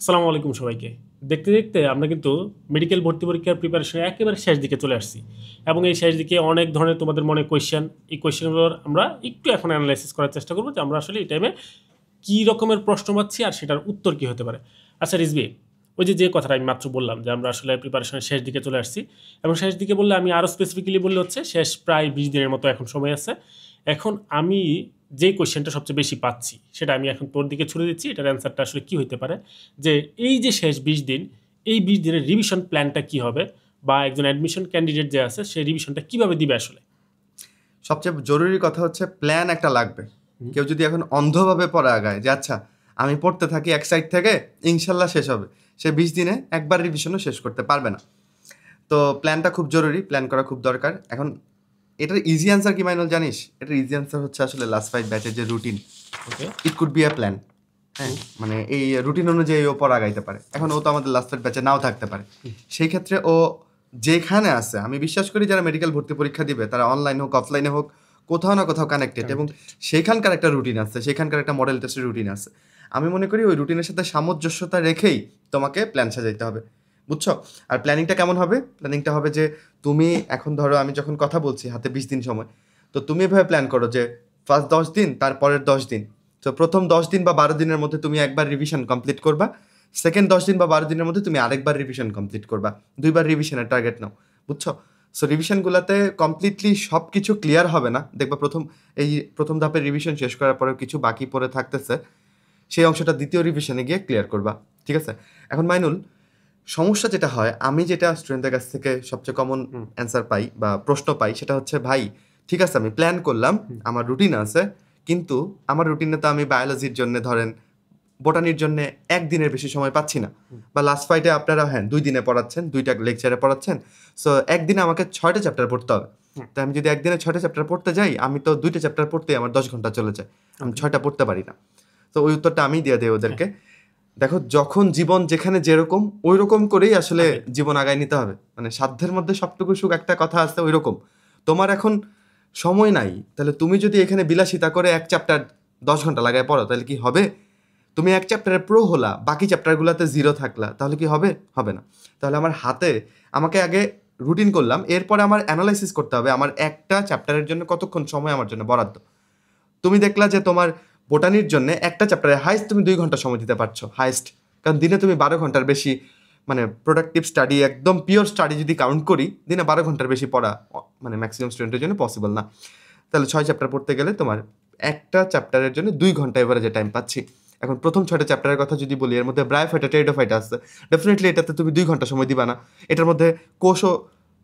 আসসালামু আলাইকুম সবাইকে। দেখতে, দেখতে আমরা কিন্তু মেডিকেল ভর্তি পরীক্ষার প্রিপারেশনের একেবারে শেষ দিকে চলে আসছি। এবং এই শেষ দিকে অনেক ধরনের তোমাদের মনে কোয়েশ্চেন, এই কোয়েশ্চেনগুলোর আমরা একটু এখন এনালাইসিস করার চেষ্টা করব যে আমরা আসলে এই টাইমে কী রকমের প্রশ্ন পাচ্ছি আর সেটার উত্তর কী হতে পারে। আচ্ছা রিজভী, ওই যে কথাটা আমি মাত্র বললাম যে আমরা আসলে প্রিপারেশনের শেষ দিকে চলে আসছি, এবং শেষ দিকে বললে আমি আরও স্পেসিফিক্যালি বললে হচ্ছে শেষ প্রায় 20 দিনের মতো এখন সময় আছে। এখন আমি যে কোয়েশ্চেনটা সবচেয়ে বেশি পাচ্ছি সেটা আমি এখন তোর দিকে ছুড়ে দিচ্ছি, এটার অ্যান্সারটা আসলে কী হতে পারে, যে এই যে শেষ 20 দিন, এই 20 দিনের রিভিশন প্ল্যানটা কী হবে, বা একজন অ্যাডমিশন ক্যান্ডিডেট যে আছে সেই রিভিশনটা কীভাবে দিবে আসলে। সবচেয়ে জরুরি কথা হচ্ছে প্ল্যান একটা লাগবে। কেউ যদি এখন অন্ধভাবে পড়া আগায় যে আচ্ছা আমি পড়তে থাকি এক সাইড থেকে ইনশাল্লাহ শেষ হবে, সে 20 দিনে একবার রিভিশনও শেষ করতে পারবে না। তো প্ল্যানটা খুব জরুরি, প্ল্যান করা খুব দরকার। এখন এটার ইজি অ্যান্সার কি মাইনুল জানিস? এটার ইজি অ্যান্সার হচ্ছে আসলে লাস্ট 5 ব্যাচের যে routine, it could be a plan. হ্যাঁ, মানে এই রুটিন অনুযায়ী ও পড়া গাইতে পারে। এখন ও তো আমাদের লাস্ট 5 ব্যাচে নাও থাকতে পারে, সেই ক্ষেত্রে ও যেখানে আছে, আমি বিশ্বাস করি যারা মেডিকেল ভর্তি পরীক্ষা দিবে তারা অনলাইন হোক অফলাইনে হোক কোথাও না কোথাও কানেক্টেড, এবং সেইখানকার একটা রুটিন আছে, সেখানকার একটা মডেল টেস্টের রুটিন আছে। আমি মনে করি ওই রুটিনের সাথে সামঞ্জস্যতা রেখেই তোমাকে প্ল্যান সাজাইতে হবে, বুঝছো? আর প্ল্যানিংটা কেমন হবে? প্ল্যানিংটা হবে যে তুমি এখন ধরো আমি যখন কথা বলছি হাতে 20 দিন সময়, তো তুমি এভাবে প্ল্যান করো যে ফার্স্ট 10 দিন, তারপরের 10 দিন, তো প্রথম 10 দিন বা 12 দিনের মধ্যে তুমি একবার রিভিশন কমপ্লিট করবা, সেকেন্ড 10 দিন বা 12 দিনের মধ্যে তুমি আরেকবার রিভিশন কমপ্লিট করবা, 2বার রিভিশনের টার্গেট নাও, বুঝছো? সো রিভিশনগুলোতে কমপ্লিটলি সব কিছু ক্লিয়ার হবে না, দেখবা প্রথম ধাপের রিভিশন শেষ করার পরেও কিছু বাকি পড়ে থাকতেছে, সেই অংশটা দ্বিতীয় রিভিশনে গিয়ে ক্লিয়ার করবা, ঠিক আছে? এখন মাইনুল, সমস্যা যেটা হয়, আমি যেটা স্টুডেন্টদের কাছ থেকে সবচেয়ে কমন অ্যান্সার পাই বা প্রশ্ন পাই, সেটা হচ্ছে ভাই ঠিক আছে আমি প্ল্যান করলাম, আমার রুটিন আছে, কিন্তু আমার রুটিনে তো আমি বায়োলজির জন্য ধরেন বোটানির জন্য একদিনের বেশি সময় পাচ্ছি না, বা লাস্ট ফাইটে আপনারা 2 দিনে পড়াচ্ছেন, 2টা লেকচারে পড়াচ্ছেন, সো একদিনে আমাকে 6টা চ্যাপ্টার পড়তে হবে। তো আমি যদি একদিনে 6টা চ্যাপ্টার পড়তে যাই, আমি তো 2টা চ্যাপ্টার পড়তেই আমার 10 ঘন্টা চলে যায়, আমি 6টা পড়তে পারি না। তো ওই উত্তরটা আমি দিয়ে দেই ওদেরকে, দেখো যখন জীবন যেখানে যেরকম ওই রকম করেই আসলে জীবন আগায় নিতে হবে, মানে সাধ্যের মধ্যে সবটুকু সুখ একটা কথা আছে, ওই রকম তোমার এখন সময় নাই, তাহলে তুমি যদি এখানে বিলাসিতা করে এক চ্যাপ্টার 10 ঘন্টা লাগায় পড়ো, তাহলে কি হবে? তুমি এক চ্যাপ্টারে প্রো হলা, বাকি চ্যাপ্টারগুলোতে 0 থাকলা, তাহলে কি হবে? হবে না। তাহলে আমার হাতে, আমাকে আগে রুটিন করলাম, এরপরে আমার অ্যানালাইসিস করতে হবে আমার একটা চ্যাপ্টারের জন্য কতক্ষণ সময় আমার জন্য বরাদ্দ। তুমি দেখলা যে তোমার বোটানির জন্য একটা চ্যাপ্টারে হাইস্ট তুমি 2 ঘন্টা সময় দিতে পারছো, হাইস্ট, কারণ দিনে তুমি 12 ঘন্টার বেশি, মানে প্রোডাক্টিভ স্টাডি, একদম পিওর স্টাডি যদি কাউন্ট করি, দিনে 12 ঘন্টার বেশি পড়া মানে ম্যাক্সিমাম স্টুডেন্টের জন্য পসিবল না। তাহলে 6 চ্যাপ্টার পড়তে গেলে তোমার একটা চ্যাপ্টারের জন্য 2 ঘন্টা এভারেজে টাইম পাচ্ছি। এখন প্রথম 6টা চ্যাপ্টারের কথা যদি বলি, এর মধ্যে ব্রায়োফাইটা টেরিডোফাইটা আছে, ডেফিনেটলি এটাতে তুমি 2 ঘন্টা সময় দিবা না। এটার মধ্যে কোষও,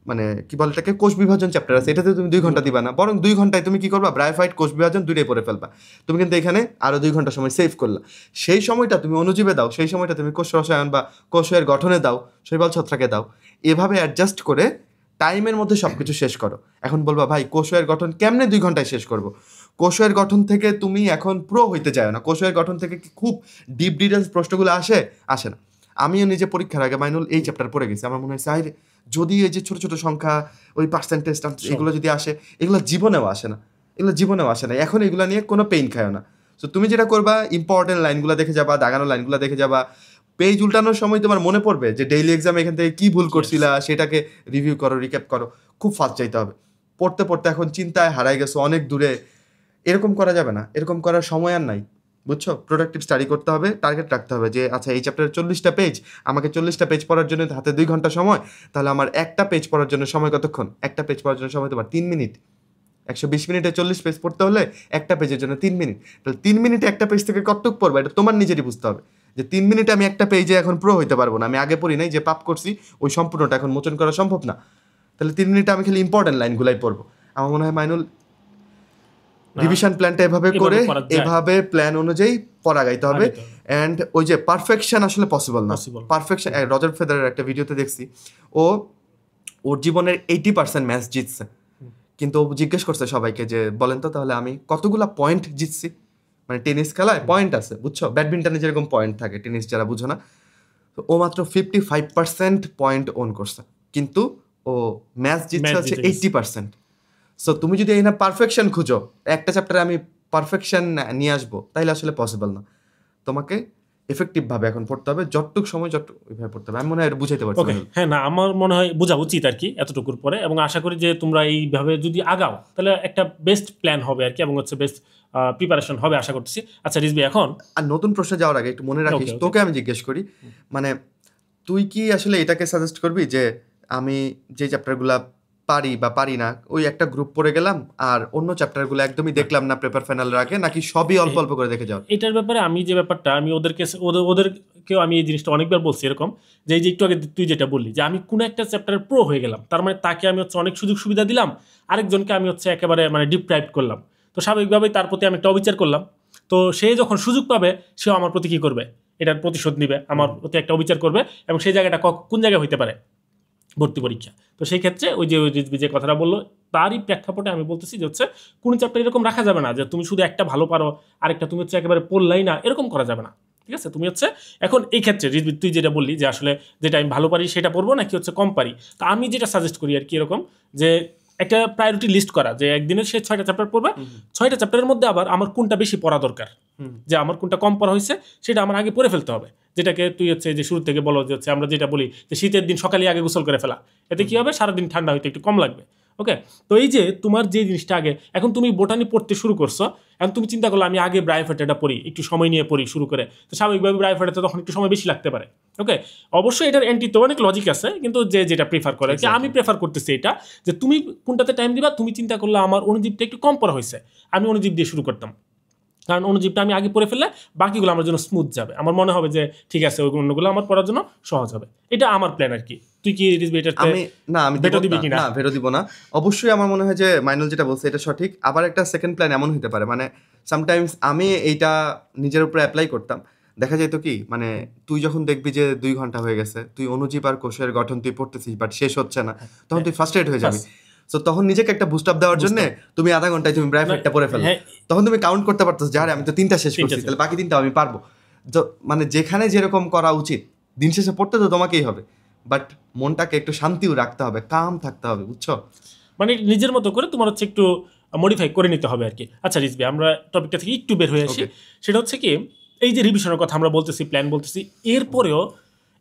মানে কি বলে এটাকে, কোষ বিভাজন চ্যাপ্টার আছে, এটাতে তুমি 2 ঘন্টা দিবা না, বরং 2 ঘন্টায় তুমি কি করবা, ব্রায়োফাইট, কোষ বিভাজন দুইটাই পড়ে ফেলবা। তুমি কিন্তু এখানে আরো 2 ঘন্টা সময় সেভ করলা। সেই সময়টা তুমি অণুজীবে দাও, সেই সময়টা তুমি কোষ রসায়ন বা কোষের গঠনে দাও, শৈবাল ছত্রাকে দাও, এভাবে অ্যাডজাস্ট করে টাইমের মধ্যে সবকিছু শেষ করো। এখন বলবা ভাই কোষের গঠন কেমনে 2 ঘন্টায় শেষ করব? কোষের গঠন থেকে তুমি এখন প্রো হইতে চাও না, কোষের গঠন থেকে কি খুব ডিপ ডিটেলস প্রশ্নগুলো আসে না। আমিও নিজে পরীক্ষার আগে মাইনুল এই চ্যাপ্টার পড়ে গেছি, আমার মনে হয় স্যার যদি এই যে ছোট ছোট সংখ্যা, ওই পার্সেন্টেজ এগুলো যদি আসে, এগুলো জীবনেও আসে না, এখন এগুলো নিয়ে কোনো পেইন খায়ও না। তো তুমি যেটা করবা, ইম্পর্টেন্ট লাইনগুলো দেখে যাবা, দাগানো লাইনগুলো দেখে যাবা, পেজ উল্টানোর সময় তোমার মনে পড়বে যে ডেইলি এক্সামে এখান থেকে কি ভুল করছিলা, সেটাকে রিভিউ করো, রিক্যাপ করো, খুব ফাস্ট চাইতে হবে। পড়তে পড়তে এখন চিন্তায় হারাই গেছো অনেক দূরে, এরকম করা যাবে না, এরকম করার সময় আর নাই, বুঝছো? প্রোডাক্টিভ স্টাডি করতে হবে, টার্গেট রাখতে হবে যে আচ্ছা এই চ্যাপ্টারের 40টা পেজ, আমাকে 40টা পেজ পড়ার জন্য হাতে 2 ঘন্টা সময়, তাহলে আমার একটা পেজ পড়ার জন্য সময় কতক্ষণ? একটা পেজ পড়ার জন্য সময় তোমার 3 মিনিট। 120 মিনিটে 40 পেজ পড়তে হলে একটা পেজের জন্য 3 মিনিট, তাহলে 3 মিনিটে একটা পেজ থেকে কতটুকু পড়বে এটা তোমার নিজেরই বুঝতে হবে, যে 3 মিনিটে আমি একটা পেজে এখন প্রো হইতে পারবো না, আমি আগে পড়ি নাই, যে পাপ করছি ওই সম্পূর্ণটা এখন মোচন করা সম্ভব না। তাহলে 3 মিনিটে আমি খালি ইম্পর্টেন্ট লাইনগুলাই পড়বো। আমার মনে হয় মাইনুল রিভিশন প্ল্যানটা এভাবে করে, এভাবে প্ল্যান অনুযায়ী পড়া গাইতে হবে। অ্যান্ড ওই যে পারফেকশন আসলে পসিবল না। পারফেকশন, রজার ফেদারের একটা ভিডিওতে দেখছি, ওর জীবনের 80% ম্যাচ জিতছে, কিন্তু ও জিজ্ঞেস করছে সবাইকে যে বলেন তো তাহলে আমি কতগুলা পয়েন্ট জিতছি, মানে টেনিস খেলায় পয়েন্ট আছে, বুঝছো? ব্যাডমিন্টনে যেরকম পয়েন্ট থাকে, টেনিস যারা বুঝো না, তো ও মাত্র 55% পয়েন্ট ওন করছে, কিন্তু ও ম্যাচ জিতছে হচ্ছে 80%। সো তুমি যদি এখানে পারফেকশন খুঁজো, একটা চ্যাপ্টারে আমি পারফেকশন নিয়ে আসবো, তাইলে আসলে পসিবল না। তোমাকে এফেক্টিভভাবে এখন পড়তে হবে, যতটুকু সময় ওইভাবে পড়তে হবে। আমি মনে হয় এটা বুঝাইতে পারছি। ওকে, হ্যাঁ, না আমার মনে হয় বোঝা উচিত আর কি এতটুকুর পরে, এবং আশা করি যে তোমরা এইভাবে যদি আগাও তাহলে একটা বেস্ট প্ল্যান হবে আর কি, এবং হচ্ছে বেস্ট প্রিপারেশন হবে আশা করতেছি। আচ্ছা রিজবি, এখন আর নতুন প্রশ্নে যাওয়ার আগে একটু মনে রাখিস, Okay, okay. তোকে আমি জিজ্ঞেস করি, মানে তুই কি আসলে এটাকে সাজেস্ট করবি যে আমি যে চ্যাপ্টারগুলা পারি বা পারি না ওই একটা গ্রুপ পড়ে গেলাম আর অন্য চ্যাপ্টারগুলো একদমই দেখলাম না পেপার ফাইনালের আগে, নাকি সবই অল্প অল্প করে দেখে যাও? এটার ব্যাপারে আমি যে ব্যাপারটা আমি ওদেরকেও আমি এই জিনিসটা অনেকবার বলছি এরকম, যে এই যে একটু আগে তুই যেটা বললি যে আমি কোনো একটা চ্যাপ্টারের প্রো হয়ে গেলাম, তার মানে তাকে আমি হচ্ছে অনেক সুযোগ সুবিধা দিলাম, আরেকজনকে আমি হচ্ছে একেবারে মানে ডিপ্রাইভ করলাম। তো স্বাভাবিকভাবেই তার প্রতি আমি একটা অবিচার করলাম। তো সে যখন সুযোগ পাবে সেও আমার প্রতি কী করবে, এটার প্রতিশোধ নিবে, আমার প্রতি একটা অবিচার করবে, এবং সেই জায়গাটা কোন জায়গায় হইতে পারে, ভর্তি পরীক্ষা। তো সেই ক্ষেত্রে ওই যে রিজভি যে কথাটা বললো তারই প্রেক্ষাপটে আমি বলতেছি যে হচ্ছে কোনো চ্যাপ্টার এরকম রাখা যাবে না যে তুমি শুধু একটা ভালো পারো আরেকটা তুমি হচ্ছে একেবারে পড়লাই না, এরকম করা যাবে না। ঠিক আছে, তুমি হচ্ছে এখন এই ক্ষেত্রে রিজভি তুই যেটা বললি যে আসলে যেটা আমি ভালো পারি সেটা পড়বো নাকি হচ্ছে কম পারি, তা আমি যেটা সাজেস্ট করি আর কি এরকম যে একটা প্রায়োরিটি লিস্ট করা, যে একদিনে সে 6টা চ্যাপ্টার পড়বে, 6টা চ্যাপ্টারের মধ্যে আবার আমার কোনটা বেশি পড়া দরকার, যে আমার কোনটা কম পড়া হয়েছে সেটা আমার আগে পড়ে ফেলতে হবে। যেটাকে তুই হচ্ছে যে শুরু থেকে বলো যে হচ্ছে আমরা যেটা বলি যে শীতের দিন সকালে আগে গোসল করে ফেলা, এতে কি হবে সারাদিন ঠান্ডা হইতে একটু কম লাগবে। ওকে, তো এই যে তোমার যে জিনিসটা আগে, এখন তুমি বোটানি পড়তে শুরু করছো, এখন তুমি চিন্তা করলো আমি আগে ব্রায়োফাইটাটা পড়ি, একটু সময় নিয়ে পড়ি শুরু করে, তো স্বাভাবিকভাবে ব্রায়োফাইটাতে তখন একটু সময় বেশি লাগতে পারে। ওকে, অবশ্যই এটার অ্যান্টিতে অনেক লজিক আছে, কিন্তু যে যেটা প্রেফার করে কি, আমি প্রেফার করতেছি এটা যে তুমি কোনটাতে টাইম দিবা। তুমি চিন্তা করলে আমার অনুজীবটা একটু কম পড়া হয়েছে, আমি অনুজীব দিয়ে শুরু করতাম, কারণ অনুজীবটা আমি আগে পড়ে ফেললে বাকিগুলো আমার জন্য স্মুথ যাবে, আমার মনে হবে যে ঠিক আছে ওই অন্যগুলো আমার পড়ার জন্য সহজ হবে। এটা আমার প্ল্যান আর কি। তুই কি আমি ভেটো দিবি কিনা? না, ভেটো দিব না। অবশ্যই আমার মনে হয় যে মাইনুল যেটা বলছে এটা সঠিক। আবার একটা সেকেন্ড প্ল্যান এমন হতে পারে, মানে সামটাইমস আমি এইটা নিজের উপরে অ্যাপ্লাই করতাম, দেখা যেত কি মানে তুই যখন দেখবি যে 2 ঘন্টা হয়ে গেছে, তুই অনুজীব আর কোষের গঠন তুই পড়তেছিস বাট শেষ হচ্ছে না, তখন তুই ফার্স্ট্রেট হয়ে যাবি। সো তখন নিজেকে একটা বুস্ট আপ দেওয়ার জন্য তুমি আধা ঘন্টায় তুমি ব্রায়োফাইটটা পড়ে ফেলো, তখন তুমি কাউন্ট করতে পারতো যে আরে আমি তো 3টা শেষ করছি, তাহলে বাকি 3টা আমি পারবো। মানে যেখানে যেরকম করা উচিত, দিন শেষে পড়তে তো তোমাকেই হবে, বাট মনটাকে একটু শান্তিও রাখতে হবে, কাম থাকতে হবে, বুঝছো? মানে নিজের মতো করে তোমার হচ্ছে একটু মডিফাই করে নিতে হবে আর কি। আচ্ছা রিজবি, আমরা টপিকটা থেকে একটু বের হয়ে আসি। সেটা হচ্ছে কি, এই যে রিভিশনের কথা আমরা বলতেছি, প্ল্যান বলতেছি, এরপরেও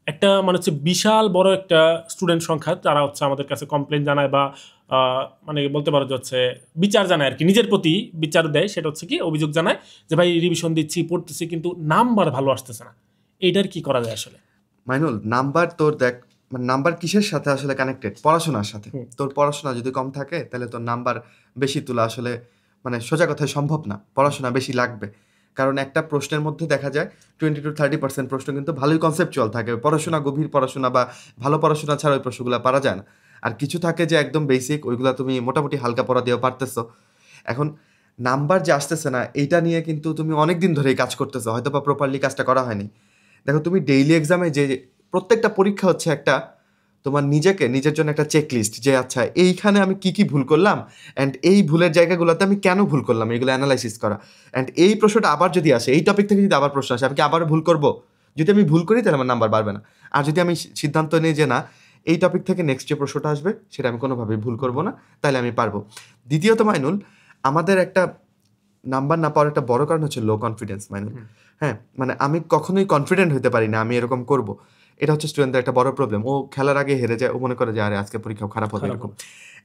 একটা মানে হচ্ছে বিশাল বড় একটা স্টুডেন্ট সংখ্যা তারা হচ্ছে আমাদের কাছে কমপ্লেন জানায় বা মানে বলতে পারো যে হচ্ছে বিচার জানায় আর কি, নিজের প্রতি বিচার দেয়। সেটা হচ্ছে কি, অভিযোগ জানায় যে ভাই রিভিশন দিচ্ছি, পড়তেছি, কিন্তু নাম্বার ভালো আসতেছে না। এইটার কি করা যায় আসলে? মাইনুল, নাম্বার তোর দেখ, মানে নাম্বার কিসের সাথে আসলে কানেক্টেড? পড়াশোনার সাথে। তোর পড়াশোনা যদি কম থাকে তাহলে তোর নাম্বার বেশি তোলা আসলে মানে সোজা কথায় সম্ভব না, পড়াশোনা বেশি লাগবে। কারণ একটা প্রশ্নের মধ্যে দেখা যায় 20-30% প্রশ্ন কিন্তু ভালোই কনসেপচুয়াল থাকে, পড়াশোনা, গভীর পড়াশোনা বা ভালো পড়াশোনা ছাড়া ওই প্রশ্নগুলো পারা যায় না। আর কিছু থাকে যে একদম বেসিক, ওইগুলো তুমি মোটামুটি হালকা পড়া দিয়েও পারতেছো। এখন নাম্বার যে আসতেছে না, এইটা নিয়ে কিন্তু তুমি অনেক দিন ধরেই কাজ করতেছো, হয়তো বা প্রপারলি কাজটা করা হয়নি। দেখো, তুমি ডেইলি এক্সামে যে প্রত্যেকটা পরীক্ষা হচ্ছে একটা তোমার নিজের জন্য একটা চেকলিস্ট, যে আচ্ছা এইখানে আমি কি কি ভুল করলাম অ্যান্ড এই ভুলের জায়গাগুলোতে আমি কেন ভুল করলাম, এগুলো অ্যানালাইসিস করা। অ্যান্ড এই প্রশ্নটা আবার যদি আসে, এই টপিক থেকে যদি আবার প্রশ্ন আসে, আমি কি আবার ভুল করব? যদি আমি ভুল করি তাহলে আমার নাম্বার বাড়বে না। আর যদি আমি সিদ্ধান্ত নিই যে না, এই টপিক থেকে নেক্সট যে প্রশ্নটা আসবে সেটা আমি কোনোভাবেই ভুল করব না, তাহলে আমি পারবো। দ্বিতীয়ত মাইনুল, আমাদের একটা নাম্বার না পাওয়ার একটা বড় কারণ হচ্ছে লো কনফিডেন্স মাইনুল। হ্যাঁ, মানে আমি কখনোই কনফিডেন্ট হতে পারি না আমি এরকম করব। এটা হচ্ছে স্টুডেন্টদের একটা বড় প্রবলেম। ও খেলার আগে হেরে যায়, ও মনে করে যে আরে আজকে পরীক্ষাও খারাপ হবে এরকম।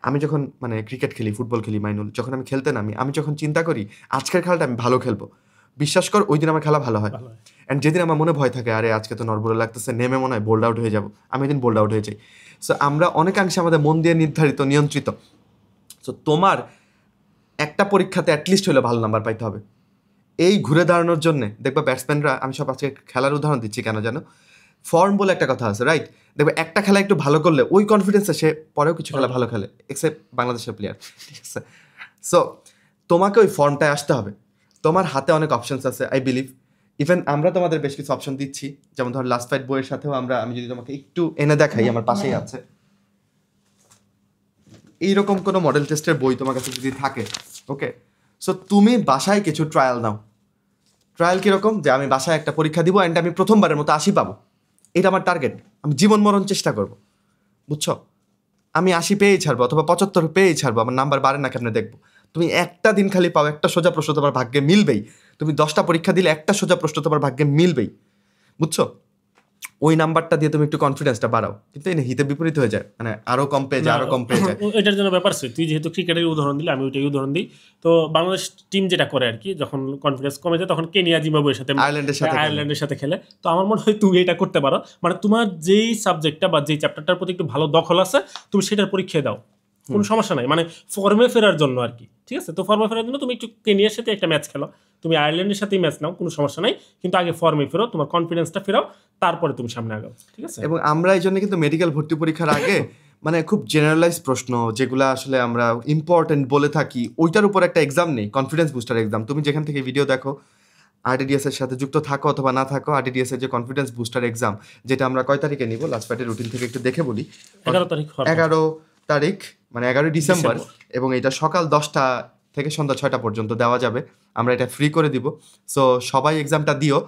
আমি যখন মানে ক্রিকেট খেলি, ফুটবল খেলি মাইনুল, যখন আমি খেলতে নামি, আমি যখন চিন্তা করি আজকের খেলাটা আমি ভালো খেলবো, বিশ্বাস কর ওই দিন আমার খেলা ভালো হয়। অ্যান্ড যেদিন আমার মনে ভয় থাকে আরে আজকে তো নড়বড়ে লাগতেছে, নেমে মনে হয় বোল্ড আউট হয়ে যাবো, আমি ওই দিন বোল্ড আউট হয়ে যাই। সো আমরা অনেকাংশে আমাদের মন দিয়ে নির্ধারিত, নিয়ন্ত্রিত। সো তোমার একটা পরীক্ষাতে অ্যাটলিস্ট হলে ভালো নাম্বার পাইতে হবে। এই ঘুরে দাঁড়ানোর জন্য দেখবা ব্যাটসম্যানরা, আমি সব আজকে খেলার উদাহরণ দিচ্ছি কেন জানো, ফর্ম বলে একটা কথা আছে, রাইট? দেখবে একটা খেলা একটু ভালো করলে ওই কনফিডেন্সে সে পরেও কিছু খেলা ভালো খেলে, এক্সেপ্ট বাংলাদেশের প্লেয়ার, ঠিক আছে? সো তোমাকে ওই ফর্মটায় আসতে হবে। তোমার হাতে অনেক অপশনস আছে, আই বিলিভ। ইভেন আমরা তোমাদের বেশ কিছু অপশন দিচ্ছি, যেমন ধর লাস্ট ফাইট বইয়ের সাথেও আমি যদি তোমাকে একটু এনে দেখাই, আমার পাশেই আছে এইরকম কোনো মডেল টেস্টের বই তোমার কাছে যদি থাকে, ওকে? সো তুমি বাসায় কিছু ট্রায়াল নাও। ট্রায়াল কীরকম, যে আমি বাসায় একটা পরীক্ষা দিব অ্যান্ড আমি প্রথমবারের মতো 80 পাবো, এটা আমার টার্গেট। আমি জীবন মরণ চেষ্টা করব, বুঝছো? আমি 80 পেয়েই ছাড়বো অথবা 75 পেয়েই ছাড়বো, আমার নাম্বার বাড়ে না কেমনে দেখবো। তুমি একটা দিন খালি পাও, একটা সোজা প্রশ্ন তোমার ভাগ্যে মিলবেই। তুমি 10টা পরীক্ষা দিলে একটা সোজা প্রশ্ন তোমার ভাগ্যে মিলবেই। বুঝছো? ওই নাম্বারটা দিয়ে তুমি একটু কনফিডেন্সটা বাড়াও, কিন্তু এই হিতে বিপরীত হয়ে যায়, মানে আরো কম পেয়ে যায়, আরো কম পেয়ে যায়। এটার জন্য ব্যাপার আছে, তুই যেহেতু ক্রিকেটের উদাহরণ দিলে আমি ওইটাই উদাহরণ দিই। তো বাংলাদেশ টিম যেটা করে আর কি, যখন কনফিডেন্স কমে যায় তখন কেনিয়া জিম্বাবুয়ের সাথে আয়ারল্যান্ডের সাথে খেলে। তো আমার মনে হয় তুমি এটা করতে পারো, মানে তোমার যেই সাবজেক্টটা বা যেই চ্যাপ্টারটার প্রতি একটু ভালো দখল আছে তুমি সেটার পরীক্ষা দাও, কোনো সমস্যা নাই, মানে ফর্মে ফেরার জন্য আর কি। ঠিক আছে, তো ফর্মে ফেরার জন্য তুমি একটু কেনিয়ার সাথে একটা ম্যাচ খেলো, তুমি আয়ারল্যান্ডের সাথেই ম্যাচ নাও, কোনো সমস্যা নাই, কিন্তু আগে ফর্মে ফেরো, তোমার কনফিডেন্সটা ফেরাও, তারপরে তুমি সামনে আগাও। ঠিক আছে, এবং আমরা এই জন্য কিন্তু মেডিকেল ভর্তি পরীক্ষার আগে মানে খুব জেনারেলাইজ প্রশ্ন যেগুলো আসলে আমরা ইম্পর্টেন্ট বলে থাকি ওইটার উপর একটা এক্সাম নেই, কনফিডেন্স বুস্টার এক্সাম। তুমি যেখান থেকে ভিডিও দেখো আরডিডিএস এর সাথে যুক্ত থাকো অথবা না থাকো, আরডিডিএস এর যে কনফিডেন্স বুস্টার এক্সাম, যেটা আমরা কয় তারিখে নিব লাস্ট পার্টের রুটিন থেকে একটু দেখে বলি। 11 তারিখ মানে 11 ডিসেম্বর, এবং এটা সকাল 10টা থেকে সন্ধ্যা 6টা পর্যন্ত দেওয়া যাবে। আমরা এটা ফ্রি করে দিব, সো সবাই এক্সামটা দিও।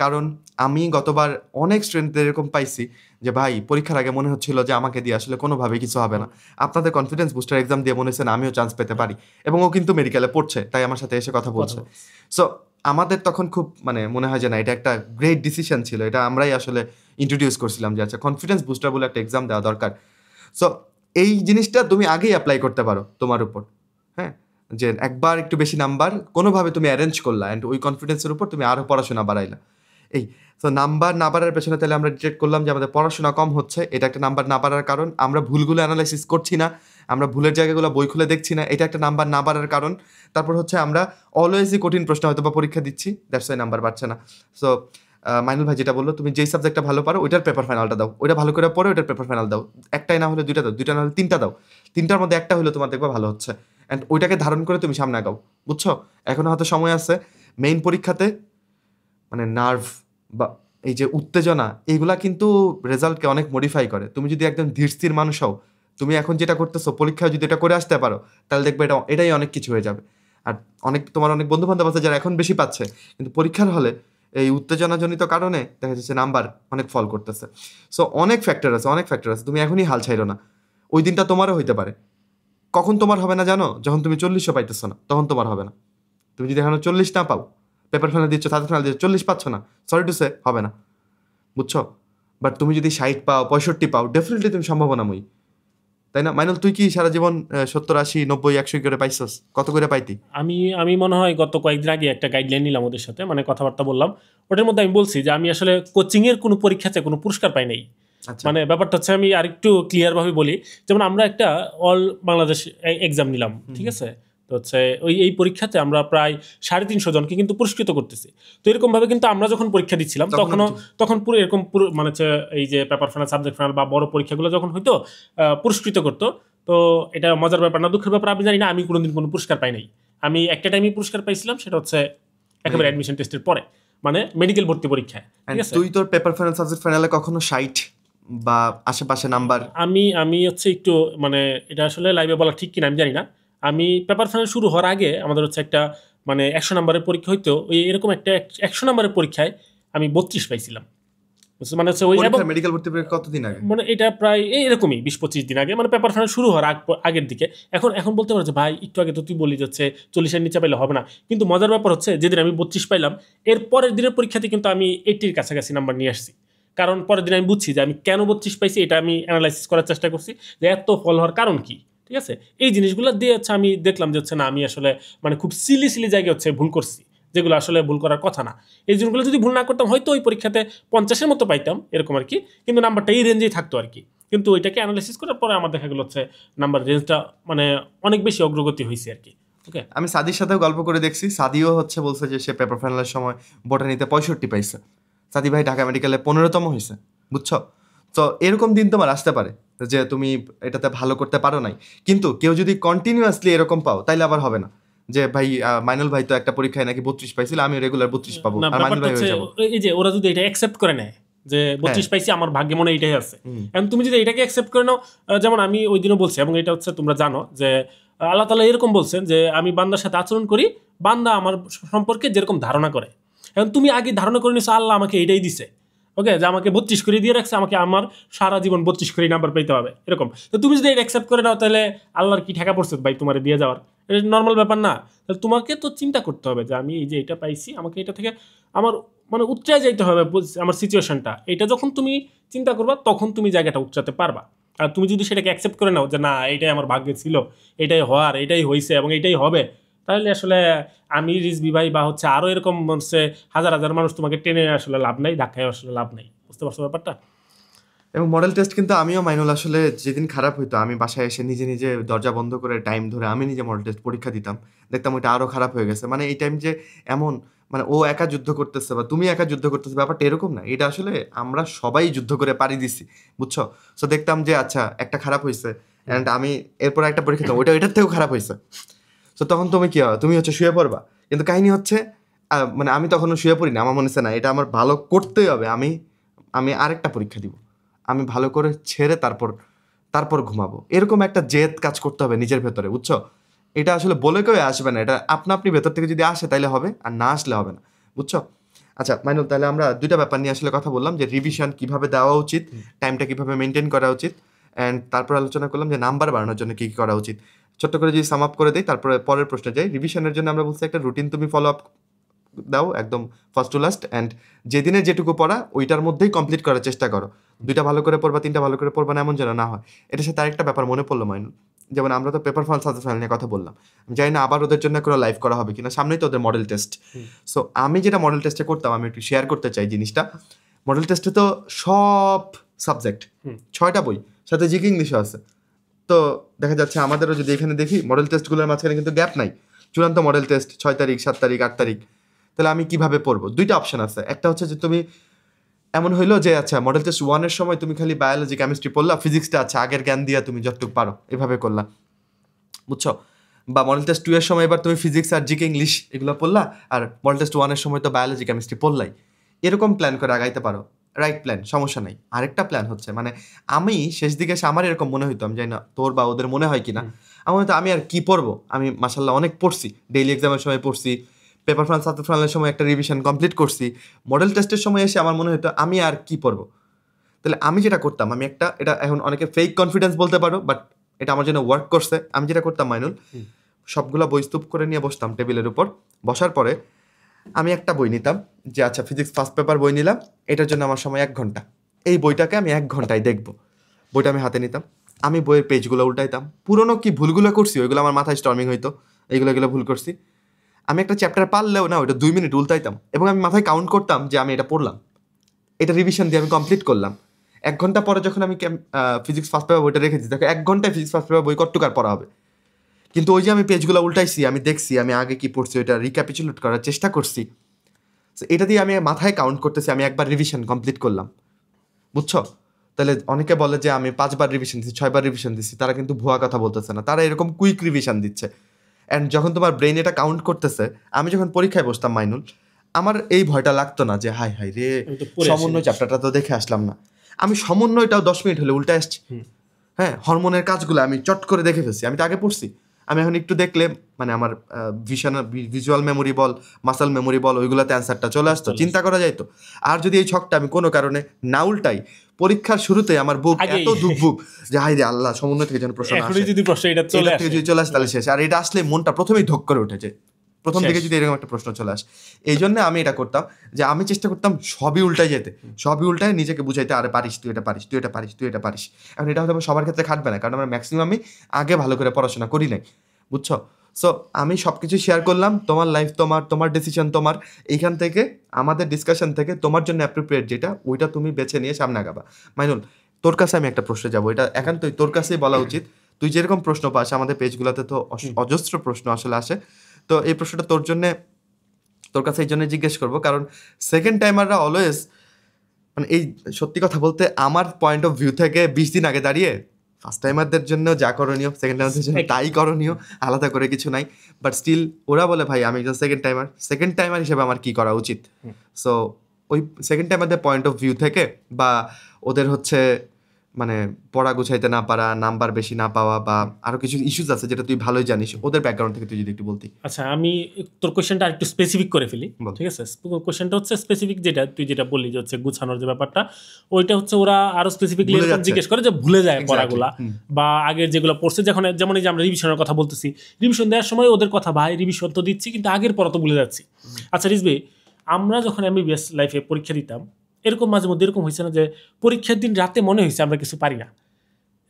কারণ আমি গতবার অনেক স্টুডেন্টদের এরকম পাইছি যে ভাই পরীক্ষার আগে মনে হচ্ছিল যে আমাকে দিয়ে আসলে কোনোভাবে কিছু হবে না, আপনাদের কনফিডেন্স বুস্টার এক্সাম দিয়ে মনে হচ্ছে না আমিও চান্স পেতে পারি, এবং ও কিন্তু মেডিকেলে পড়ছে তাই আমার সাথে এসে কথা বলছে। সো আমাদের তখন খুব মানে মনে হয় যে না এটা একটা গ্রেট ডিসিশন ছিল, এটা আমরাই আসলে ইন্ট্রোডিউস করছিলাম যে আচ্ছা কনফিডেন্স বুস্টার বলে একটা এক্সাম দেওয়া দরকার। সো এই জিনিসটা তুমি আগেই অ্যাপ্লাই করতে পারো তোমার উপর, হ্যাঁ, যে একবার একটু বেশি নাম্বার কোনোভাবে তুমি অ্যারেঞ্জ করলা অ্যান্ড ওই কনফিডেন্সের উপর তুমি আরও পড়াশোনা বাড়াইলা। এই তো নাম্বার না বাড়ার পেছনে তাহলে আমরা ডিটেক্ট করলাম যে আমাদের পড়াশোনা কম হচ্ছে, এটা একটা নাম্বার না বাড়ার কারণ। আমরা ভুলগুলো অ্যানালাইসিস করছি না, আমরা ভুলের জায়গাগুলো বই খুলে দেখছি না, এটা একটা নাম্বার না বাড়ার কারণ। তারপর হচ্ছে আমরা অলওয়েজই কঠিন প্রশ্ন হয়তো বা পরীক্ষা দিচ্ছি, দ্যাটস ওয়াই নাম্বার বাড়ছে না। সো মাইনুল ভাই যেটা বললো, তুমি যেই সাবজেক্টটা ভালো পারো ওইটার পেপার ফাইনালটা দাও, ওইটা ভালো করে পড়ে ওইটার পেপার ফাইনাল দাও, একটাই না হলে দুইটা দাও, দুইটা না হলে তিনটা দাও, তিনটার মধ্যে একটা হলে তোমার দেখবা ভালো হচ্ছে, অ্যান্ড ওইটাকে ধারণ করে তুমি সামনে আগাও। বুঝছো? এখনো হয়তো সময় আছে। মেইন পরীক্ষাতে মানে নার্ভ বা এই যে উত্তেজনা এইগুলা কিন্তু রেজাল্টকে অনেক মডিফাই করে। তুমি যদি একদম ধীর স্থির মানুষ হও, তুমি এখন যেটা করতেছো পরীক্ষায় যদি এটা করে আসতে পারো তাহলে দেখবে এটাই অনেক কিছু হয়ে যাবে। আর তোমার অনেক বন্ধু বান্ধব আছে যারা এখন বেশি পাচ্ছে, কিন্তু পরীক্ষার হলে এই উত্তেজনাজনিত কারণে দেখা যাচ্ছে নাম্বার অনেক ফল করতেছে। সো অনেক ফ্যাক্টর আছে, তুমি এখনই হাল ছাইরো না, ওই দিনটা তোমারও হইতে পারে। কখন তোমার হবে না জানো? যখন তুমি 40 পাইতেছো না তখন তোমার হবে না। তুমি যদি এখনো 40 না পাও, পেপার ফাইনাল দিচ্ছ, তাদের ফাইনাল দিচ্ছ, 40 পাচ্ছ না, সরি টু সে হবে না। বুঝছো? বাট তুমি যদি 60 পাও, 65 পাও, ডেফিনেটলি তুমি সম্ভাবনাময়ী, তাই না? মাইনুল, তুই কি সারা জীবন 70, 80, 90, 100 করে পাইছস? কত করে পাইতি? আমি মনে হয় গত কয়েকদিন আগে একটা গাইডলাইন নিলাম ওদের সাথে, মানে কথাবার্তা বললাম, ওটার মধ্যে আমি বলছি যে আমি আসলে কোচিংয়ের কোনো পরীক্ষাতে কোনো পুরস্কার পাই নাই। মানে ব্যাপারটা হচ্ছে, আমি আরেকটু ক্লিয়ারভাবে বলি, যেমন আমরা একটা অল বাংলাদেশ এক্সাম নিলাম, ঠিক আছে, তো হচ্ছে এই পরীক্ষাতে আমরা প্রায় 350 জনকে কিন্তু পুরস্কৃত করতেছি। তো এরকমভাবে কিন্তু আমরা যখন পরীক্ষা দিচ্ছিলাম তখন পুরো এরকম পুরো মানে হচ্ছে এই যে পেপার ফাইনাল, সাবজেক্ট ফাইনাল বা বড় পরীক্ষাগুলো যখন হইতো পুরস্কৃত করতো। তো এটা মজার ব্যাপার না দুঃখের ব্যাপার, আমি জানি না, আমি কোনোদিন কোনো পুরস্কার পাই নাই। আমি একটা টাইমে পুরস্কার পাইছিলাম, সেটা হচ্ছে একেবারে অ্যাডমিশন টেস্টের পরে, মানে মেডিকেল ভর্তি পরীক্ষায়। ঠিক আছে, তুই তোর পেপার ফাইনাল, সাবজেক্ট ফাইনালে কখনো 60 বা আশেপাশে নাম্বার? আমি হচ্ছে একটু মানে এটা আসলে লাইভে বলা ঠিক কিনা আমি জানি না। আমি পেপার ফাইনাল শুরু হওয়ার আগে আমাদের হচ্ছে একটা মানে 100 নম্বরের পরীক্ষা হইতো, ওই এরকম একটা 100 নম্বরের পরীক্ষায় আমি 32 পাইছিলাম। মানে হচ্ছে ওই মেডিকেল ভর্তি পরীক্ষা কতদিন আগে? মানে এটা প্রায় এরকমই 20-25 দিন আগে, মানে পেপার ফাইনাল শুরু হওয়ার আগের দিকে। এখন বলতে পারো যে ভাই একটু আগে তো তুই বলি যাচ্ছে 40-এর নিচে পাইলে হবে না, কিন্তু মজার ব্যাপার হচ্ছে যেদিন আমি 32 পাইলাম এর পরের দিনের পরীক্ষাতে কিন্তু আমি 80-র কাছাকাছি নাম্বার নিয়ে আসছি। কারণ পরের দিন আমি বুঝছি যে আমি কেন 32 পাইছি, এটা আমি অ্যানালাইসিস করার চেষ্টা করছি যে এত ফল হওয়ার কারণ কি। ঠিক আছে, এই জিনিসগুলো দিয়ে হচ্ছে আমি দেখলাম যে হচ্ছে না, আমি আসলে মানে খুব সিলি জায়গায় হচ্ছে ভুল করছি, যেগুলো আসলে ভুল করার কথা না। এই জিনিসগুলো যদি ভুল না করতাম হয়তো ওই পরীক্ষাতে 50-এর মতো পাইতাম এরকম আর কি, কিন্তু নাম্বারটা এই রেঞ্জেই থাকতো আর কি। কিন্তু ওইটাকে অ্যানালাইসিস করার পরে আমার দেখা গেলো হচ্ছে নাম্বার রেঞ্জটা মানে অনেক বেশি অগ্রগতি হয়েছে আর কি। ওকে, আমি সাদির সাথেও গল্প করে দেখছি, সাদিও হচ্ছে বলছে যে সে পেপার ফাইনালের সময় বটানিতে 65 পাইছে, সাদি ভাই ঢাকা মেডিকেলে 15তম হয়েছে। বুঝছো? তো এরকম দিন তোমার আসতে পারে যে তুমি এটাতে ভালো করতে পারো নাই, কিন্তু কেউ যদি কন্টিনিউয়াসলি এরকম পাও তাইলে আবার হবে না যে ভাই মাইনুল ভাই তো একটা পরীক্ষায় নাকি 32 পাইছিল, আমি রেগুলার 32 পাবো আর মাইনুল ভাই হয়ে যাবো। এই যে ওরা যদি এটা অ্যাকসেপ্ট করে নেয় যে 32 পাইছি, আমার ভাগ্যে মনে এটাই আছে, এখন তুমি যদি এটাকে অ্যাকসেপ্ট করে নাও, যেমন আমি ওই দিনও বলছি, এবং এটা হচ্ছে তোমরা জানো যে আল্লাহ তাআলা এরকম বলছেন যে আমি বান্দার সাথে আচরণ করি, বান্দা আমার সম্পর্কে যেরকম ধারণা করে। এখন তুমি আগে ধারণা করে নিছো আল্লাহ আমাকে এটাই দিছে, ওকে, যে আমাকে 32 করে দিয়ে রাখছে, আমাকে আমার সারা জীবন 32 করে নাম্বার পেতে হবে এরকম। তো তুমি যদি এটা অ্যাকসেপ্ট করে নাও তাহলে আল্লাহর কি ঠেকা পড়ছে ভাই তোমার দিয়ে যাওয়ার? এটা নর্মাল ব্যাপার না। তাহলে তোমাকে তো চিন্তা করতে হবে যে আমি এই যে এটা পাইছি, আমাকে এটা থেকে আমার মানে উচ্চায় যাইতে হবে আমার সিচুয়েশনটা, এটা যখন তুমি চিন্তা করবা তখন তুমি জায়গাটা উচ্চাতে পারবা। আর তুমি যদি সেটাকে অ্যাকসেপ্ট করে নাও যে না এটাই আমার ভাগ্যে ছিল, এটাই হওয়ার, এটাই হয়েছে এবং এটাই হবে, তাহলে আসলে আমি রিজভি ভাই বা হচ্ছে আরও এরকম হচ্ছে হাজার হাজার মানুষ তোমাকে টেনে আসলে লাভ নাই, ধাক্কায় আসলে লাভ নাই। বুঝতে পারছো ব্যাপারটা? এবং মডেল টেস্ট কিন্তু আমিও মাইনুল আসলে যেদিন খারাপ হইতো আমি বাসায় এসে নিজে নিজে দরজা বন্ধ করে টাইম ধরে আমি নিজে মডেল টেস্ট পরীক্ষা দিতাম, দেখতাম ওইটা আরও খারাপ হয়ে গেছে। মানে এই টাইম যে এমন মানে ও একা যুদ্ধ করতেছে বা তুমি একা যুদ্ধ করতেছে ব্যাপারটা এরকম না, এটা আসলে আমরা সবাই যুদ্ধ করে পাড়ি দিছি, বুঝছো? সো দেখতাম যে আচ্ছা একটা খারাপ হয়েছে অ্যান্ড আমি এরপর একটা পরীক্ষা দিতাম ওইটা এটার থেকেও খারাপ হয়েছে। সো তখন তুমি কি হয়, তুমি হচ্ছে শুয়ে পড়বা, কিন্তু কাহিনী হচ্ছে মানে আমি তখনও শুয়ে পড়ি না, আমার মনে হচ্ছে না এটা আমার ভালো করতেই হবে, আমি আমি আরেকটা পরীক্ষা দিব, আমি ভালো করে ছেড়ে তারপর তারপর ঘুমাবো, এরকম একটা জেদ কাজ করতে হবে নিজের ভেতরে, বুঝছো? এটা আসলে বলে কেউ আসবে না, এটা আপনা আপনি ভেতর থেকে যদি আসে তাহলে হবে, আর না আসলে হবে না, বুঝছো? আচ্ছা মাইনুল, তাহলে আমরা দুইটা ব্যাপার নিয়ে আসলে কথা বললাম, যে রিভিশন কিভাবে দেওয়া উচিত, টাইমটা কিভাবে মেনটেন করা উচিত, অ্যান্ড তারপর আলোচনা করলাম যে নাম্বার বাড়ানোর জন্য কী কী করা উচিত। ছোট্ট করে যদি সাম আপ করে দিই তারপরে পরের প্রশ্নে যাই। রিভিশনের জন্য আমরা বলছি একটা রুটিন তুমি ফলো আপ দাও একদম ফার্স্ট টু লাস্ট, অ্যান্ড যেদিনে যেটুকু পড়া ওইটার মধ্যেই কমপ্লিট করার চেষ্টা করো। দুইটা ভালো করে পড়বা, তিনটা ভালো করে পড়বা না এমন যেন না হয়। এটার সাথে আরেকটা ব্যাপার মনে পড়লো মাইনুল, যেমন আমরা তো পেপার ফাইল সাজেস্ট ফাইল নিয়ে কথা বললাম, জানি না আবার ওদের জন্য কোনো লাইভ করা হবে কিনা, সামনেই তো ওদের মডেল টেস্ট। সো আমি যেটা মডেল টেস্টে করতাম আমি একটু শেয়ার করতে চাই জিনিসটা। মডেল টেস্টে তো সব সাবজেক্ট 6টা বই, সাথে জিকে ইংলিশও আছে। তো দেখা যাচ্ছে আমাদেরও যদি এখানে দেখি মডেল টেস্টগুলোর মাঝখানে কিন্তু গ্যাপ নাই, চূড়ান্ত মডেল টেস্ট 6 তারিখ 7 তারিখ 8 তারিখ। তাহলে আমি কিভাবে পড়বো? দুইটা অপশন আছে, একটা হচ্ছে যে তুমি এমন হইলো যে আচ্ছা মডেল টেস্ট 1-এর সময় তুমি খালি বায়োলজি কেমিস্ট্রি পড়লা, ফিজিক্সটা আচ্ছা আগের জ্ঞান দিয়া তুমি যতটুকু পারো এভাবে করলা, বুঝছো? বা মডেল টেস্ট 2-এর সময় এবার তুমি ফিজিক্স আর জিকে ইংলিশ এগুলো পড়লা, আর মডেল টেস্ট 1-এর সময় তো বায়োলজি কেমিস্ট্রি পড়লাই, এরকম প্ল্যান করে আগাইতে পারো, রাইট প্ল্যান, সমস্যা নাই। আরেকটা প্ল্যান হচ্ছে মানে আমি শেষ দিকে এসে আমার এরকম মনে হইতো, আমি জানি না তোর বা ওদের মনে হয় কিনা, আমার হয়তো আমি আর কি পড়বো, আমি মাসাল্লাহ অনেক পড়ছি, ডেইলি এক্সামের সময় পড়ছি, পেপার ফাইল সাবজেক্ট ফাইলের সময় একটা রিভিশন কমপ্লিট করছি, মডেল টেস্টের সময় এসে আমার মনে হতো আমি আর কি পড়বো। তাহলে আমি যেটা করতাম, আমি একটা, এটা এখন অনেকে ফেক কনফিডেন্স বলতে পারো, বাট এটা আমার জন্য ওয়ার্ক করছে। আমি যেটা করতাম মাইনুল, সবগুলো বই স্তূপ করে নিয়ে বসতাম টেবিলের উপর, বসার পরে আমি একটা বই নিতাম, যে আচ্ছা ফিজিক্স ফার্স্ট পেপার বই নিলাম, এটার জন্য আমার সময় 1 ঘন্টা, এই বইটাকে আমি 1 ঘন্টায় দেখবো। বইটা আমি হাতে নিতাম, আমি বইয়ের পেজগুলো উল্টাইতাম, পুরনো কি ভুলগুলো করছি ওইগুলো আমার মাথায় স্টর্মিং হইতো, এগুলো ভুল করছি। আমি একটা চ্যাপ্টার পারলেও না ওইটা 2 মিনিট উল্টাইতাম, এবং আমি মাথায় কাউন্ট করতাম যে আমি এটা পড়লাম, এটা রিভিশন দিয়ে আমি কমপ্লিট করলাম। 1 ঘন্টা পরে যখন আমি ফিজিক্স ফার্স্ট পেপার বইটা রেখেছি, দেখো 1 ঘন্টায় ফিজিক্স ফার্স্ট পেপার বই কতটুকু আর পড়া হবে। কিন্তু ওই যে আমি পেজগুলো উল্টাইছি, আমি দেখছি আমি আগে কি পড়ছি, ওইটা রিক্যাপিচুলেট করার চেষ্টা করছি, এটা দিয়ে আমি মাথায় কাউন্ট করতেছি আমি একবার রিভিশন কমপ্লিট করলাম, বুঝছো? তাহলে অনেকে বলে যে আমি 5 বার রিভিশন দিচ্ছি, 6 বার রিভিশন দিচ্ছি, তারা কিন্তু ভুয়া কথা বলতেছে না, তারা এরকম কুইক রিভিশন দিচ্ছে। অ্যান্ড যখন তোমার ব্রেন এটা কাউন্ট করতেছে, আমি যখন পরীক্ষায় বসতাম মাইনুল, আমার এই ভয়টা লাগতো না যে হাই হাই রে সমন্বয় চ্যাপ্টারটা তো দেখে আসলাম না, আমি সমন্বয়টাও 10 মিনিট হলে উল্টে আসছি। হ্যাঁ, হরমোনের কাজগুলো আমি চট করে দেখে ফেলছি, আমি তো আগে পড়ছি, আমি এখন একটু দেখলে মানে আমার ভিজুয়াল মেমোরি বল, মাসেল মেমোরি বল, ওইগুলোতে অ্যান্সারটা চলে আসতো, চিন্তা করা যাইতো। আর যদি এই ছকটা আমি কোনো কারণে না উল্টাই, পরীক্ষার শুরুতে আমার বুক এত দুঃখ যে হাই রে আল্লাহ সমন্বয় থেকে যেন প্রশ্ন আসে, যদি প্রশ্ন এটা চলে আসে, যদি চলে আসে তাহলে শেষ। আর এটা আসলে মনটা প্রথমেই ধক করে উঠেছে, প্রথম থেকে যদি এরকম একটা প্রশ্ন চলে আসে। এই জন্য আমি এটা করতাম যে আমি চেষ্টা করতাম সবই উল্টাই যেতে, সবই উল্টায় নিজেকে বুঝাইতে, আরে পারিস, তুই এটা পারিস, তুই এটা পারিস, তুই এটা পারিস। এখন এটা হয়তো সবার ক্ষেত্রে খাটবে না, কারণ আমরা ম্যাক্সিমামই আগে ভালো করে পড়াশোনা করি নাই, বুঝছো? সো আমি সব কিছু শেয়ার করলাম, তোমার লাইফ তোমার, তোমার ডিসিশন তোমার, এইখান থেকে আমাদের ডিসকাশন থেকে তোমার জন্য অ্যাপ্রোপ্রিয়েট যেটা ওইটা তুমি বেছে নিয়ে সামনে আগাবা। মাইনুল, তোর কাছে আমি একটা প্রশ্ন যাবো, এটা একান্তই তোর কাছেই বলা উচিত। তুই যেরকম প্রশ্ন পাস, আমাদের পেজগুলোতে তো অজস্র প্রশ্ন আসলে আসে, তো এই প্রশ্নটা তোর জন্যে, তোর কাছে এই জন্য জিজ্ঞেস করবো, কারণ সেকেন্ড টাইমাররা অলওয়েজ মানে এই সত্যি কথা বলতে আমার পয়েন্ট অফ ভিউ থেকে 20 দিন আগে দাঁড়িয়ে ফার্স্ট টাইমারদের জন্য যা করণীয় সেকেন্ড টাইমারদের জন্য তাই করণীয়, আলাদা করে কিছু নাই। বাট স্টিল ওরা বলে ভাই আমি একজন সেকেন্ড টাইমার হিসেবে আমার কি করা উচিত। সো ওই সেকেন্ড টাইমারদের পয়েন্ট অফ ভিউ থেকে, বা ওদের হচ্ছে মানে পড়া গুছাইতে না পারা, নাম্বার বেশি না পাওয়া, বা আরো কিছু ইস্যুস আছে যেটা তুই ভালোই জানিস, ওদের ব্যাকগ্রাউন্ড থেকে তুই যদি একটু বলতি। আচ্ছা, আমি তোর কোশ্চেনটা আরেকটু স্পেসিফিক করে ফেলি, ঠিক আছে? কোশ্চেনটা হচ্ছে স্পেসিফিক, যেটা তুই যেটা বললি যে হচ্ছে গুছানোর যে ব্যাপারটা, ওইটা হচ্ছে ওরা আরো স্পেসিফিকলি জিজ্ঞেস করে যে ভুলে যায় পড়াগুলা, বা আগের যেগুলো পড়ছে, যেমন এই যে আমরা রিভিশনের কথা বলতেছি, রিভিশন দেওয়ার সময় ওদের কথা ভাই রিভিশন তো দিচ্ছি কিন্তু আগের পড়া তো ভুলে যাচ্ছি। আচ্ছা রিজবি, আমরা যখন এমবিবিএস লাইফে পরীক্ষা দিতাম এরকম মাঝে মধ্যে এরকম হয়েছে না যে পরীক্ষার দিন রাতে মনে হয়েছে আমরা কিছু পারি না,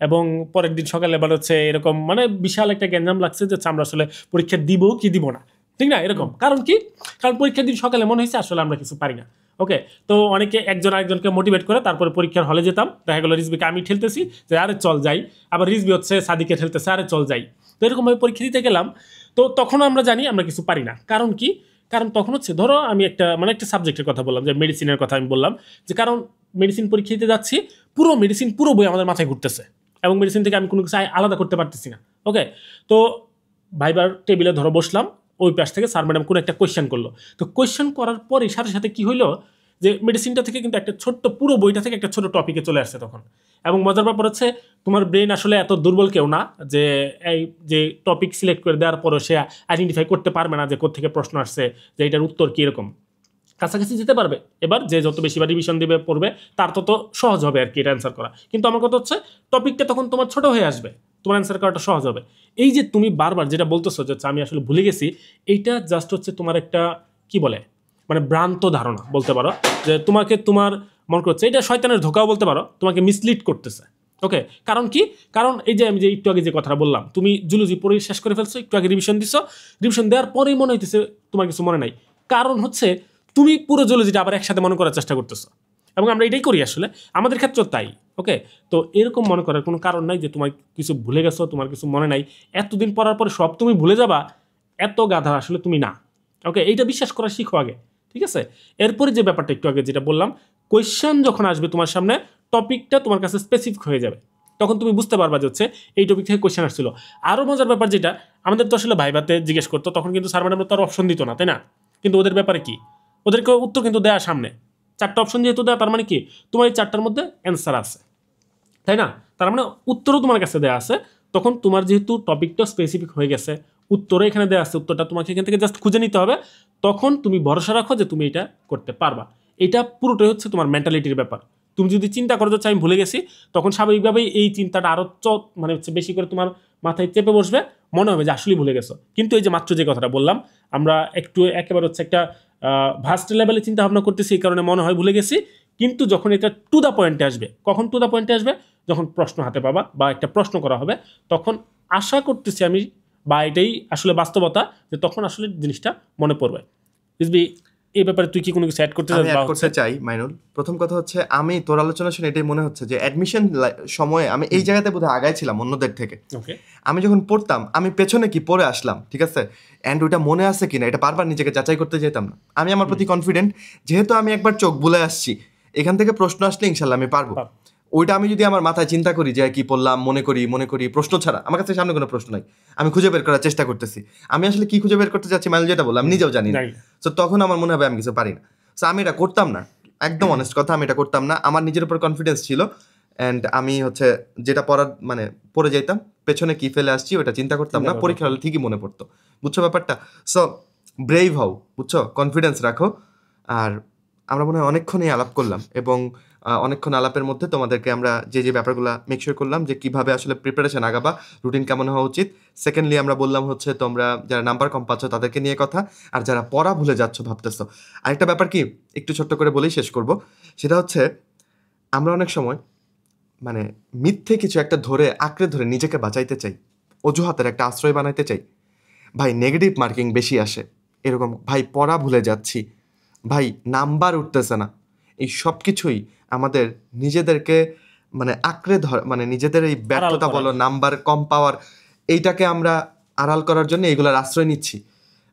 এবং পরের দিন সকালে এবার হচ্ছে এরকম মানে বিশাল একটা গ্যাঞ্জাম লাগছে যে আমরা আসলে পরীক্ষা দিব কি দিব না, ঠিক না? এরকম কারণ কি, কারণ পরীক্ষার দিন সকালে মনে হয়েছে আসলে আমরা কিছু পারি না। ওকে, তো অনেকে একজন আরেকজনকে মোটিভেট করে তারপরে পরীক্ষার হলে যেতাম, দেখা গেলো রিজবিকে আমি ঠেলতেছি যে আরে চল যাই, আবার রিজবি হচ্ছে সাদিকে ঠেলতেছে আরে চল যাই। তো এরকমভাবে পরীক্ষা দিতে গেলাম, তো তখনও আমরা জানি আমরা কিছু পারি না। কারণ কি, কারণ তখন হচ্ছে ধরো আমি একটা একটা সাবজেক্টের কথা বললাম, যে মেডিসিনের কথা আমি বললাম, যে কারণ মেডিসিন পরীক্ষা দিতে যাচ্ছি, পুরো মেডিসিন পুরো বই আমাদের মাথায় ঘুরতেছে এবং মেডিসিন থেকে আমি কোনো কিছু আলাদা করতে পারতেছি না। ওকে, তো ভাইবার টেবিলে ধরো বসলাম, ওই পাশ থেকে স্যার ম্যাডাম কোনো একটা কোয়েশ্চেন করলো, তো কোয়েশ্চেন করার পরে সাথে সাথে কি হইলো যে মেডিসিনটা থেকে কিন্তু একটা ছোট্ট পুরো বইটা থেকে একটা ছোট টপিকে চলে আসছে তখন। এবং মজার ব্যাপার হচ্ছে তোমার ব্রেন আসলে এত দুর্বল কেউ না যে এই যে টপিক সিলেক্ট করে দেওয়ার পরও সে আইডেন্টিফাই করতে পারবে না যে কোত্থেকে প্রশ্ন আসছে, যে এটার উত্তর কী এরকম। কাছাকাছি যেতে পারবে, এবার যে যত বেশি বার রিভিশন দিবে পড়বে তার তত সহজ হবে আর কি এটা অ্যান্সার করা। কিন্তু আমার কথা হচ্ছে টপিকটা তখন তোমার ছোট হয়ে আসবে, তোমার অ্যান্সার করাটা সহজ হবে। এই যে তুমি বারবার যেটা বলতেছো যে আমি আসলে ভুলে গেছি, এইটা জাস্ট হচ্ছে তোমার একটা কি বলে মানে ভ্রান্ত ধারণা বলতে পারো, যে তোমাকে তোমার মনে করছে এটা শয়তানের ধোঁকাও বলতে পারো, তোমাকে মিসলিড করতেছে। ওকে, কারণ কি, কারণ এই যে আমি যে একটু আগে যে কথাটা বললাম, তুমি জুলজি পড়ে শেষ করে ফেলছো, একটু আগে রিভিশন দিছো, রিভিশন দেওয়ার পরেই মনে হইতেছে তোমার কিছু মনে নাই। কারণ হচ্ছে তুমি পুরো জুলজিটা আবার একসাথে মনে করার চেষ্টা করতেছো, এবং আমরা এটাই করি আসলে, আমাদের ক্ষেত্রেও তাই। ওকে, তো এরকম মনে করার কোনো কারণ নাই যে তোমার কিছু ভুলে গেছো, তোমার কিছু মনে নাই, এতদিন পড়ার পরে সব তুমি ভুলে যাবা, এত গাধা আসলে তুমি না। ওকে, এইটা বিশ্বাস করা শিখো আগে, ঠিক আছে? এরপরে যে ব্যাপারটা একটু আগে যেটা বললাম, কোয়েশ্চেন যখন আসবে তোমার সামনে, টপিকটা তোমার কাছে স্পেসিফিক হয়ে যাবে, তখন তুমি বুঝতে পারবা যে হচ্ছে এই টপিক থেকে কোয়েশ্চেন আসছিল। আরও মজার ব্যাপার যেটা, আমাদের তো আসলে ভাইভাতে জিজ্ঞেস করতো, তখন কিন্তু স্যার ম্যাডাম তো আর অপশন দিত না, তাই না? কিন্তু ওদের ব্যাপারে কি, ওদেরকে উত্তর কিন্তু দেয়া সামনে, 4টা অপশন যেহেতু দেয়া, তার মানে কি তোমার এই 4টার মধ্যে অ্যান্সার আছে, তাই না? তার মানে উত্তরও তোমার কাছে দেওয়া আছে। তখন তোমার যেহেতু টপিকটা স্পেসিফিক হয়ে গেছে, উত্তরও এখানে দেওয়া আছে, উত্তরটা তোমাকে এখান থেকে জাস্ট খুঁজে নিতে হবে, তখন তুমি ভরসা রাখো যে তুমি এটা করতে পারবা। এটা পুরোটাই হচ্ছে তোমার মেন্টালিটির ব্যাপার। তুমি যদি চিন্তা করো যে আমি ভুলে গেছি, তখন স্বাভাবিকভাবেই এই চিন্তাটা আরও মানে হচ্ছে বেশি করে তোমার মাথায় চেপে বসবে, মনে হবে যে আসলেই ভুলে গেছো। কিন্তু এই যে মাত্র যে কথাটা বললাম, আমরা একটু একেবারে হচ্ছে একটা ভাস্ট লেভেলে চিন্তা ভাবনা করতেছি, এই কারণে মনে হয় ভুলে গেছি। কিন্তু যখন এটা টু দ্য পয়েন্টে আসবে, কখন টু দ্য পয়েন্টে আসবে, যখন প্রশ্ন হাতে পাবা বা একটা প্রশ্ন করা হবে, তখন আশা করতেছি আমি, বা এটাই আসলে বাস্তবতা, যে তখন আসলে জিনিসটা মনে পড়বে। বুঝবি, এই ব্যাপারে তুই কি কোনো কিছু অ্যাড করতে চাস? আমি অ্যাড করতে চাই মাইনুল। প্রথম কথা হচ্ছে, আমি তোর আলোচনা শুনে এটাই মনে হচ্ছে যে অ্যাডমিশন সময়ে আমি এই জায়গাতে বোধহয় আগায় ছিলাম অন্যদের থেকে। ওকে, আমি যখন পড়তাম, আমি পেছনে কি পড়ে আসলাম, ঠিক আছে, অ্যান্ড ওইটা মনে আছে কিনা এটা বারবার নিজেকে যাচাই করতে যেতাম না। আমি আমার প্রতি কনফিডেন্ট, যেহেতু আমি একবার চোখ বুলে আসছি, এখান থেকে প্রশ্ন আসলে ইনশাল্লাহ আমি পারবো। ওইটা আমি যদি আমার মাথায় চিন্তা করি যে কি পড়লাম, মনে করি প্রশ্ন ছাড়া, আমার কাছে সামনে কোনো প্রশ্ন নাই, আমি খুঁজে বের করার চেষ্টা করতেছি, আমি আসলে কি খুঁজে বের করতে চাচ্ছি মাইল যেটা বললাম নিজেও জানি না। তো তখন আমার মনে হবে আমি কিছু পারি না। সো আমি এটা করতাম না, একদম অনেস্ট কথা, আমি এটা করতাম না। আমার নিজের উপর কনফিডেন্স ছিল, অ্যান্ড আমি হচ্ছে যেটা পড়ার মানে পড়ে যাইতাম, পেছনে কি ফেলে আসছি ওটা চিন্তা করতাম না, পরীক্ষা হলে ঠিকই মনে পড়তো। বুঝছো ব্যাপারটা? সো ব্রেভ হও, বুঝছো, কনফিডেন্স রাখো। আর আমরা মনে হয় অনেকক্ষণই আলাপ করলাম, এবং অনেকক্ষণ আলাপের মধ্যে তোমাদেরকে আমরা যে ব্যাপারগুলো মেকশিওর করলাম, যে কিভাবে আসলে প্রিপারেশন আগাবা, রুটিন কেমন হওয়া উচিত। সেকেন্ডলি আমরা বললাম হচ্ছে তোমরা যারা নাম্বার কম পাচ্ছ তাদেরকে নিয়ে কথা, আর যারা পড়া ভুলে যাচ্ছ ভাবতেছো। আরেকটা ব্যাপার কি, একটু ছোট্ট করে বলেই শেষ করব, সেটা হচ্ছে আমরা অনেক সময় মানে মিথ্যে কিছু একটা ধরে আঁকড়ে ধরে নিজেকে বাঁচাইতে চাই, অজুহাতের একটা আশ্রয় বানাইতে চাই। ভাই নেগেটিভ মার্কিং বেশি আসে, এরকম ভাই পড়া ভুলে যাচ্ছি, ভাই নাম্বার উঠতেছে না, এই সব কিছুই আমাদের নিজেদেরকে মানে আঁকড়ে ধর, মানে নিজেদের এই ব্যর্থতা বলো, নাম্বার কম পাওয়ার, এইটাকে আমরা আড়াল করার জন্য এইগুলোর আশ্রয় নিচ্ছি।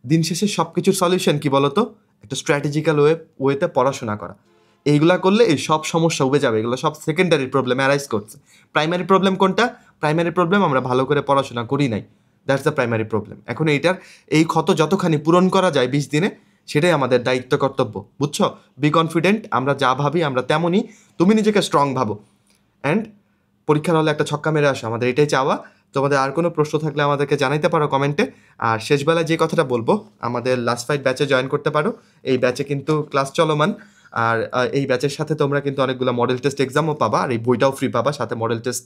দিন শেষে সব কিছুর সলিউশন কি বলতো? একটা স্ট্র্যাটেজিক্যাল ওয়েতে পড়াশোনা করা। এইগুলা করলে এই সব সমস্যা উবে যাবে। এগুলো সব সেকেন্ডারি প্রবলেম অ্যারাইজ করছে। প্রাইমারি প্রবলেম কোনটা? প্রাইমারি প্রবলেম আমরা ভালো করে পড়াশোনা করি নাই, দ্যাটস দ্য প্রাইমারি প্রবলেম। এখন এইটার এই ক্ষত যতখানি পূরণ করা যায় 20 দিনে, সেটাই আমাদের দায়িত্ব, কর্তব্য, বুঝছো? বি কনফিডেন্ট, আমরা যা ভাবি আমরা তেমনই, তুমি নিজেকে স্ট্রং ভাবো, অ্যান্ড পরীক্ষার হলে একটা ছক্কা মেরে আসো, আমাদের এটাই চাওয়া। তোমাদের আর কোনো প্রশ্ন থাকলে আমাদেরকে জানাইতে পারো কমেন্টে। আর শেষবেলায় যে কথাটা বলবো, আমাদের লাস্ট ফাইট ব্যাচে জয়েন করতে পারো। এই ব্যাচে কিন্তু ক্লাস চলমান, আর এই ব্যাচের সাথে তোমরা কিন্তু অনেকগুলো মডেল টেস্ট এক্সামও পাবা, আর এই বইটাও ফ্রি পাবা, সাথে মডেল টেস্ট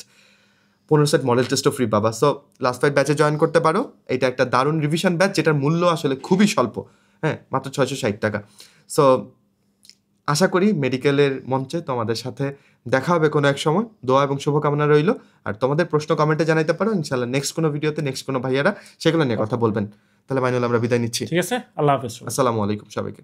15 সেট মডেল টেস্টও ফ্রি পাবা। সো লাস্ট ফাইট ব্যাচে জয়েন করতে পারো। এটা একটা দারুণ রিভিশন ব্যাচ, যেটার মূল্য আসলে খুবই স্বল্প, হ্যাঁ, মাত্র 660 টাকা। সো আশা করি মেডিকেলের মঞ্চে তোমাদের সাথে দেখা হবে কোনো এক সময়। দোয়া এবং শুভকামনা রইল। আর তোমাদের প্রশ্ন কমেন্টে জানাইতে পারো, ইনশাল্লাহ নেক্সট কোনো ভিডিওতে নেক্সট কোনো ভাইয়ারা সেগুলো নিয়ে কথা বলবেন। তাহলে মাইনুল আমরা বিদায় নিচ্ছি। ঠিক আছে, আল্লাহ হাফেজ। আসসালামু আলাইকুম সবাইকে।